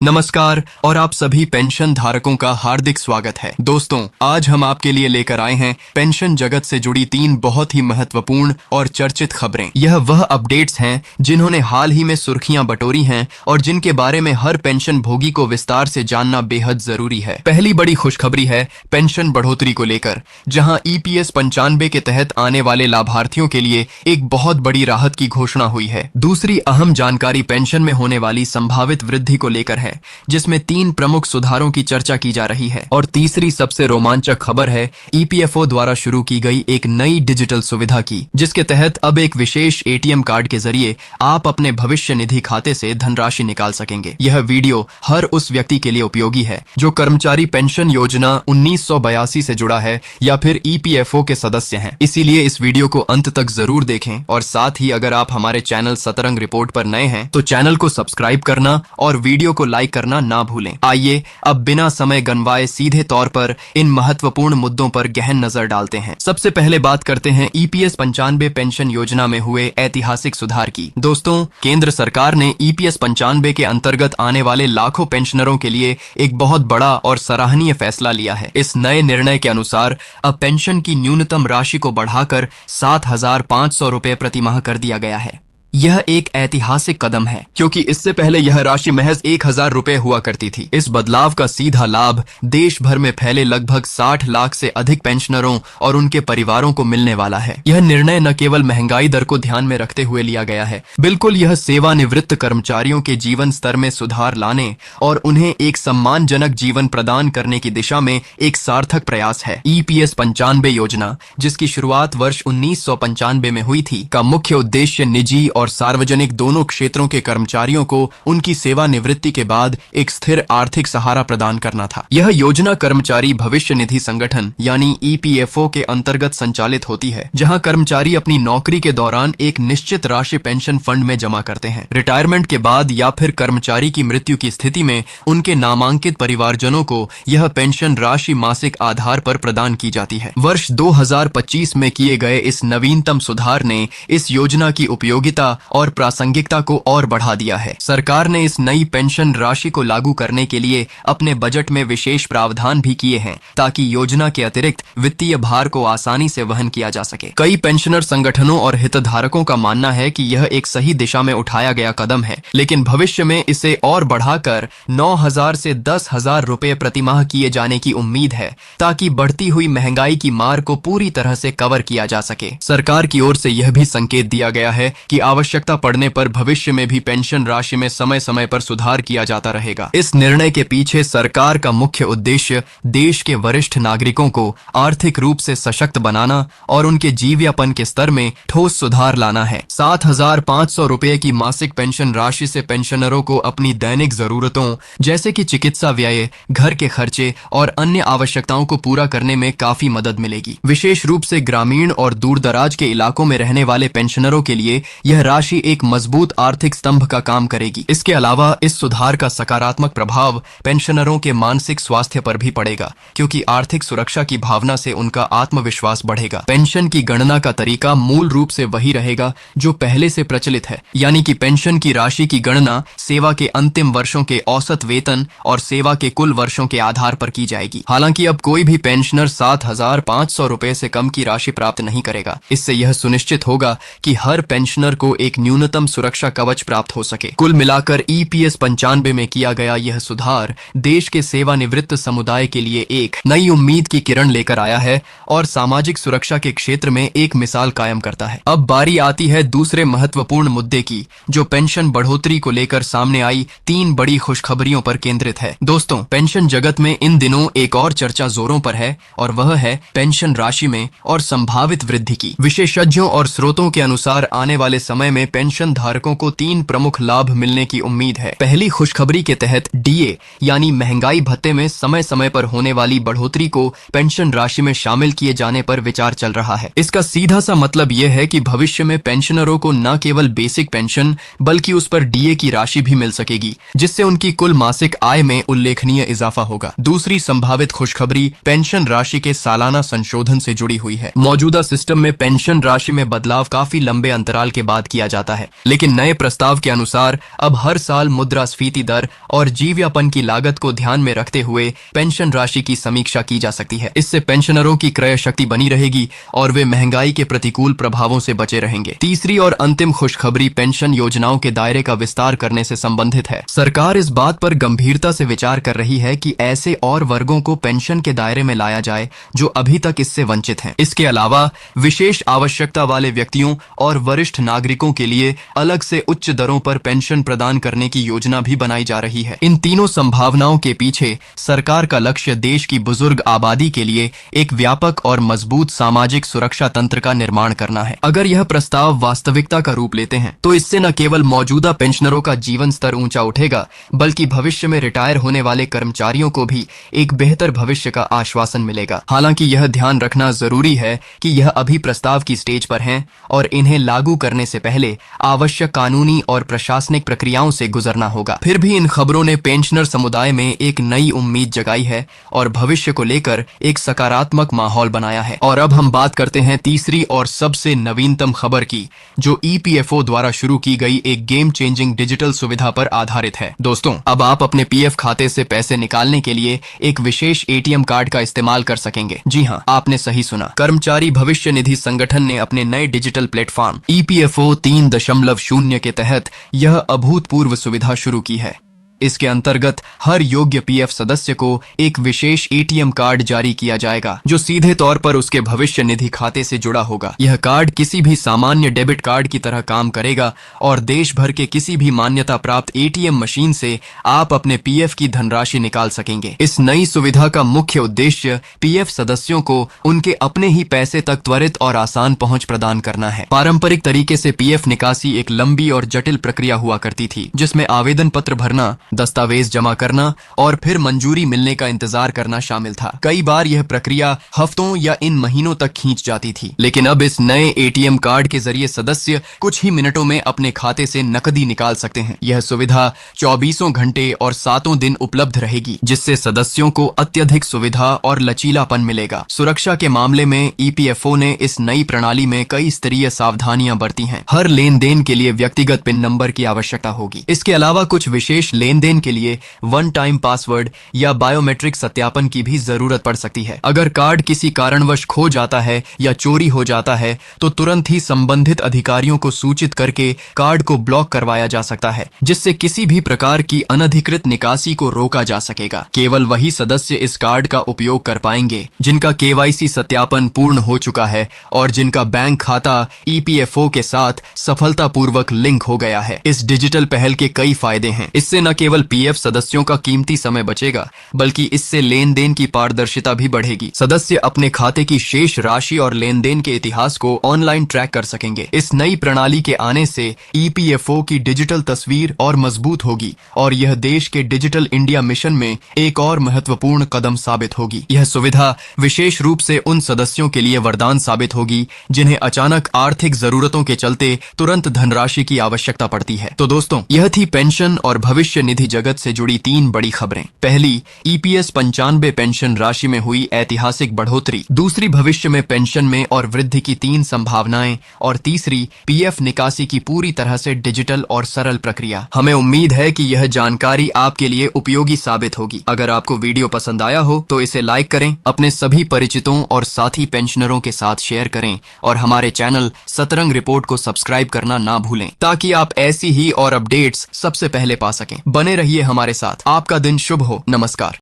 नमस्कार और आप सभी पेंशन धारकों का हार्दिक स्वागत है। दोस्तों, आज हम आपके लिए लेकर आए हैं पेंशन जगत से जुड़ी 3 बहुत ही महत्वपूर्ण और चर्चित खबरें। यह वह अपडेट्स हैं जिन्होंने हाल ही में सुर्खियां बटोरी हैं और जिनके बारे में हर पेंशन भोगी को विस्तार से जानना बेहद जरूरी है। पहली बड़ी खुशखबरी है पेंशन बढ़ोतरी को लेकर, जहां EPS 95 के तहत आने वाले लाभार्थियों के लिए एक बहुत बड़ी राहत की घोषणा हुई है। दूसरी अहम जानकारी पेंशन में होने वाली संभावित वृद्धि को लेकर है, जिसमें 3 प्रमुख सुधारों की चर्चा की जा रही है। और तीसरी सबसे रोमांचक खबर है EPFO द्वारा शुरू की गई एक नई डिजिटल सुविधा की, जिसके तहत अब एक विशेष ATM कार्ड के जरिए आप अपने भविष्य निधि खाते से धनराशि निकाल सकेंगे। यह वीडियो हर उस व्यक्ति के लिए उपयोगी है जो कर्मचारी पेंशन योजना 1982 से जुड़ा है या फिर EPFO के सदस्य हैं। इसीलिए इस वीडियो को अंत तक जरूर देखें और साथ ही अगर आप हमारे चैनल सतरंग रिपोर्ट पर नए हैं तो चैनल को सब्सक्राइब करना और वीडियो को लाइक करना ना भूलें। आइए अब बिना समय गंवाए सीधे तौर पर इन महत्वपूर्ण मुद्दों पर गहन नजर डालते हैं। सबसे पहले बात करते हैं EPS 95 पेंशन योजना में हुए ऐतिहासिक सुधार की। दोस्तों, केंद्र सरकार ने EPS 95 के अंतर्गत आने वाले लाखों पेंशनरों के लिए एक बहुत बड़ा और सराहनीय फैसला लिया है। इस नए निर्णय के अनुसार अब पेंशन की न्यूनतम राशि को बढ़ाकर 7,500 रुपए प्रति माह कर दिया गया है। यह एक ऐतिहासिक कदम है क्योंकि इससे पहले यह राशि महज 1,000 रुपए हुआ करती थी। इस बदलाव का सीधा लाभ देश भर में फैले लगभग 60 लाख से अधिक पेंशनरों और उनके परिवारों को मिलने वाला है। यह निर्णय न केवल महंगाई दर को ध्यान में रखते हुए लिया गया है, बिल्कुल यह सेवानिवृत्त कर्मचारियों के जीवन स्तर में सुधार लाने और उन्हें एक सम्मानजनक जीवन प्रदान करने की दिशा में एक सार्थक प्रयास है। EPS 95 योजना, जिसकी शुरुआत वर्ष 1995 में हुई थी, का मुख्य उद्देश्य निजी और सार्वजनिक दोनों क्षेत्रों के कर्मचारियों को उनकी सेवानिवृत्ति के बाद एक स्थिर आर्थिक सहारा प्रदान करना था। यह योजना कर्मचारी भविष्य निधि संगठन यानी EPFO के अंतर्गत संचालित होती है, जहां कर्मचारी अपनी नौकरी के दौरान एक निश्चित राशि पेंशन फंड में जमा करते हैं। रिटायरमेंट के बाद या फिर कर्मचारी की मृत्यु की स्थिति में उनके नामांकित परिवारजनों को यह पेंशन राशि मासिक आधार पर प्रदान की जाती है। वर्ष 2025 में किए गए इस नवीनतम सुधार ने इस योजना की उपयोगिता और प्रासंगिकता को और बढ़ा दिया है। सरकार ने इस नई पेंशन राशि को लागू करने के लिए अपने बजट में विशेष प्रावधान भी किए हैं ताकि योजना के अतिरिक्त वित्तीय भार को आसानी से वहन किया जा सके। कई पेंशनर संगठनों और हितधारकों का मानना है कि यह एक सही दिशा में उठाया गया कदम है, लेकिन भविष्य में इसे और बढ़ाकर 9,000 से 10,000 रुपए प्रति माह किए जाने की उम्मीद है ताकि बढ़ती हुई महंगाई की मार को पूरी तरह से कवर किया जा सके। सरकार की ओर से यह भी संकेत दिया गया है कि आवश्यकता पड़ने पर भविष्य में भी पेंशन राशि में समय समय पर सुधार किया जाता रहेगा। इस निर्णय के पीछे सरकार का मुख्य उद्देश्य देश के वरिष्ठ नागरिकों को आर्थिक रूप से सशक्त बनाना और उनके जीवयापन के स्तर में ठोस सुधार लाना है। 7,500 रुपए की मासिक पेंशन राशि से पेंशनरों को अपनी दैनिक जरूरतों जैसे कि चिकित्सा व्यय, घर के खर्चे और अन्य आवश्यकताओं को पूरा करने में काफी मदद मिलेगी। विशेष रूप से ग्रामीण और दूर दराज के इलाकों में रहने वाले पेंशनरों के लिए यह राशि एक मजबूत आर्थिक स्तंभ का काम करेगी। इसके अलावा इस सुधार का सकारात्मक प्रभाव पेंशनरों के मानसिक स्वास्थ्य पर भी पड़ेगा, क्योंकि आर्थिक सुरक्षा की भावना से उनका आत्मविश्वास बढ़ेगा। पेंशन की गणना का तरीका मूल रूप से वही रहेगा जो पहले से प्रचलित है, यानी कि पेंशन की राशि की गणना सेवा के अंतिम वर्षों के औसत वेतन और सेवा के कुल वर्षों के आधार पर की जाएगी। हालांकि अब कोई भी पेंशनर 7,500 रुपए से कम की राशि प्राप्त नहीं करेगा। इससे यह सुनिश्चित होगा कि हर पेंशनर को एक न्यूनतम सुरक्षा कवच प्राप्त हो सके। कुल मिलाकर EPS 95 में किया गया यह सुधार देश के सेवानिवृत्त समुदाय के लिए एक नई उम्मीद की किरण लेकर आया है और सामाजिक सुरक्षा के क्षेत्र में एक मिसाल कायम करता है। अब बारी आती है दूसरे महत्वपूर्ण मुद्दे की, जो पेंशन बढ़ोतरी को लेकर सामने आई 3 बड़ी खुशखबरियों पर केंद्रित है। दोस्तों, पेंशन जगत में इन दिनों एक और चर्चा जोरों पर है और वह है पेंशन राशि में और संभावित वृद्धि की। विशेषज्ञों और स्रोतों के अनुसार आने वाले समय में पेंशन धारकों को 3 प्रमुख लाभ मिलने की उम्मीद है। पहली खुशखबरी के तहत DA यानी महंगाई भत्ते में समय समय पर होने वाली बढ़ोतरी को पेंशन राशि में शामिल किए जाने पर विचार चल रहा है। इसका सीधा सा मतलब यह है कि भविष्य में पेंशनरों को न केवल बेसिक पेंशन बल्कि उस पर DA की राशि भी मिल सकेगी, जिससे उनकी कुल मासिक आय में उल्लेखनीय इजाफा होगा। दूसरी संभावित खुशखबरी पेंशन राशि के सालाना संशोधन से जुड़ी हुई है। मौजूदा सिस्टम में पेंशन राशि में बदलाव काफी लंबे अंतराल के बाद किया जाता है। लेकिन नए प्रस्ताव के अनुसार अब हर साल मुद्रास्फीति दर और जीवयापन की लागत को ध्यान में रखते हुए पेंशन राशि की समीक्षा की जा सकती है। इससे पेंशनरों की क्रय शक्ति बनी रहेगी और वे महंगाई के प्रतिकूल प्रभावों से बचे रहेंगे। तीसरी और अंतिम खुशखबरी पेंशन योजनाओं के दायरे का विस्तार करने से संबंधित है। सरकार इस बात पर गंभीरता से विचार कर रही है कि ऐसे और वर्गों को पेंशन के दायरे में लाया जाए जो अभी तक इससे वंचित हैं। इसके अलावा विशेष आवश्यकता वाले व्यक्तियों और वरिष्ठ नागरिकों के लिए अलग से उच्च दरों पर पेंशन प्रदान करने की योजना भी बनाई जा रही है। इन तीनों संभावनाओं के पीछे सरकार का लक्ष्य देश की बुजुर्ग आबादी के लिए एक व्यापक और मजबूत सामाजिक सुरक्षा तंत्र का निर्माण करना है। अगर यह प्रस्ताव वास्तविकता का रूप लेते हैं तो इससे न केवल मौजूदा पेंशनरों का जीवन स्तर ऊंचा उठेगा, बल्कि भविष्य में रिटायर होने वाले कर्मचारियों को भी एक बेहतर भविष्य का आश्वासन मिलेगा। हालांकि यह ध्यान रखना जरूरी है कि यह अभी प्रस्ताव की स्टेज पर हैं और इन्हें लागू करने से पहले आवश्यक कानूनी और प्रशासनिक प्रक्रियाओं से गुजरना होगा। फिर भी इन खबरों ने पेंशनर समुदाय में एक नई उम्मीद जगाई है और भविष्य को लेकर एक सकारात्मक माहौल बनाया है। और अब हम बात करते हैं तीसरी और सबसे नवीनतम खबर की, जो ईपीएफओ द्वारा शुरू की गई एक गेम चेंजिंग डिजिटल सुविधा पर आधारित है। दोस्तों, अब आप अपने पीएफ खाते से पैसे निकालने के लिए एक विशेष एटीएम कार्ड का इस्तेमाल कर सकेंगे। जी हाँ, आपने सही सुना। कर्मचारी भविष्य निधि संगठन ने अपने नए डिजिटल प्लेटफॉर्म ईपीएफओ 3.0 के तहत यह अभूतपूर्व सुविधा शुरू की है। इसके अंतर्गत हर योग्य पीएफ सदस्य को एक विशेष एटीएम कार्ड जारी किया जाएगा जो सीधे तौर पर उसके भविष्य निधि खाते से जुड़ा होगा। यह कार्ड किसी भी सामान्य डेबिट कार्ड की तरह काम करेगा और देश भर के किसी भी मान्यता प्राप्त एटीएम मशीन से आप अपने पीएफ की धनराशि निकाल सकेंगे। इस नई सुविधा का मुख्य उद्देश्य पीएफ सदस्यों को उनके अपने ही पैसे तक त्वरित और आसान पहुंच प्रदान करना है। पारंपरिक तरीके से पीएफ निकासी एक लंबी और जटिल प्रक्रिया हुआ करती थी, जिसमें आवेदन पत्र भरना, दस्तावेज जमा करना और फिर मंजूरी मिलने का इंतजार करना शामिल था। कई बार यह प्रक्रिया हफ्तों या इन महीनों तक खींच जाती थी। लेकिन अब इस नए एटीएम कार्ड के जरिए सदस्य कुछ ही मिनटों में अपने खाते से नकदी निकाल सकते हैं। यह सुविधा 24 घंटे और 7 दिन उपलब्ध रहेगी, जिससे सदस्यों को अत्यधिक सुविधा और लचीलापन मिलेगा। सुरक्षा के मामले में ईपीएफओ ने इस नई प्रणाली में कई स्तरीय सावधानियां बरती हैं। हर लेन देन के लिए व्यक्तिगत पिन नंबर की आवश्यकता होगी। इसके अलावा कुछ विशेष लेन देन के लिए वन टाइम पासवर्ड या बायोमेट्रिक सत्यापन की भी जरूरत पड़ सकती है। अगर कार्ड किसी कारणवश खो जाता है या चोरी हो जाता है तो तुरंत ही संबंधित अधिकारियों को सूचित करके कार्ड को ब्लॉक करवाया जा सकता है, जिससे किसी भी प्रकार की अनधिकृत निकासी को रोका जा सकेगा। केवल वही सदस्य इस कार्ड का उपयोग कर पाएंगे जिनका केवाईसी सत्यापन पूर्ण हो चुका है और जिनका बैंक खाता ईपीएफओ के साथ सफलतापूर्वक लिंक हो गया है। इस डिजिटल पहल के कई फायदे हैं। इससे न केवल पीएफ सदस्यों का कीमती समय बचेगा, बल्कि इससे लेन देन की पारदर्शिता भी बढ़ेगी। सदस्य अपने खाते की शेष राशि और लेन देन के इतिहास को ऑनलाइन ट्रैक कर सकेंगे। इस नई प्रणाली के आने से ईपीएफओ की डिजिटल तस्वीर और मजबूत होगी और यह देश के डिजिटल इंडिया मिशन में एक और महत्वपूर्ण कदम साबित होगी। यह सुविधा विशेष रूप से उन सदस्यों के लिए वरदान साबित होगी जिन्हें अचानक आर्थिक जरूरतों के चलते तुरंत धनराशि की आवश्यकता पड़ती है। तो दोस्तों, यह थी पेंशन और भविष्य निधि जगत से जुड़ी 3 बड़ी खबरें। पहली, ईपीएस 95 पेंशन राशि में हुई ऐतिहासिक बढ़ोतरी। दूसरी, भविष्य में पेंशन में और वृद्धि की 3 संभावनाएं। और तीसरी, पीएफ निकासी की पूरी तरह से डिजिटल और सरल प्रक्रिया। हमें उम्मीद है कि यह जानकारी आपके लिए उपयोगी साबित होगी। अगर आपको वीडियो पसंद आया हो तो इसे लाइक करें, अपने सभी परिचितों और साथी पेंशनरों के साथ शेयर करें और हमारे चैनल सतरंग रिपोर्ट को सब्सक्राइब करना ना भूलें, ताकि आप ऐसी ही और अपडेट्स सबसे पहले पा सकें। बने रहिए हमारे साथ। आपका दिन शुभ हो। नमस्कार।